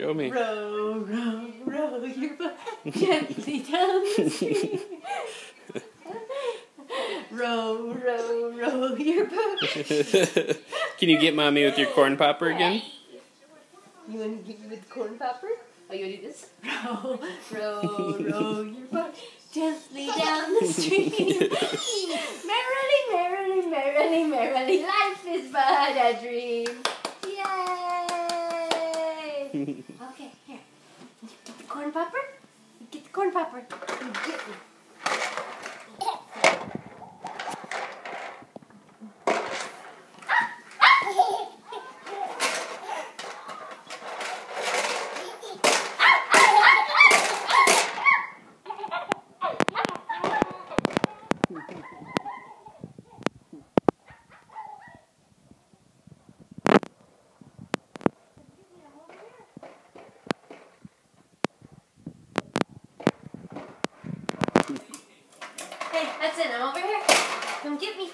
Show me. Row, row, row your boat gently down the stream. Row, row, row your boat. Can you get mommy with your corn popper again? You want to get me with the corn popper? Oh, you want to do this? Row, row, row your boat gently down the stream. Merrily, merrily, merrily, merrily, life is but a dream. Yay! Okay, here. Get the corn popper. Get the corn popper. Get me. Hey, that's it. I'm over here. Come get me.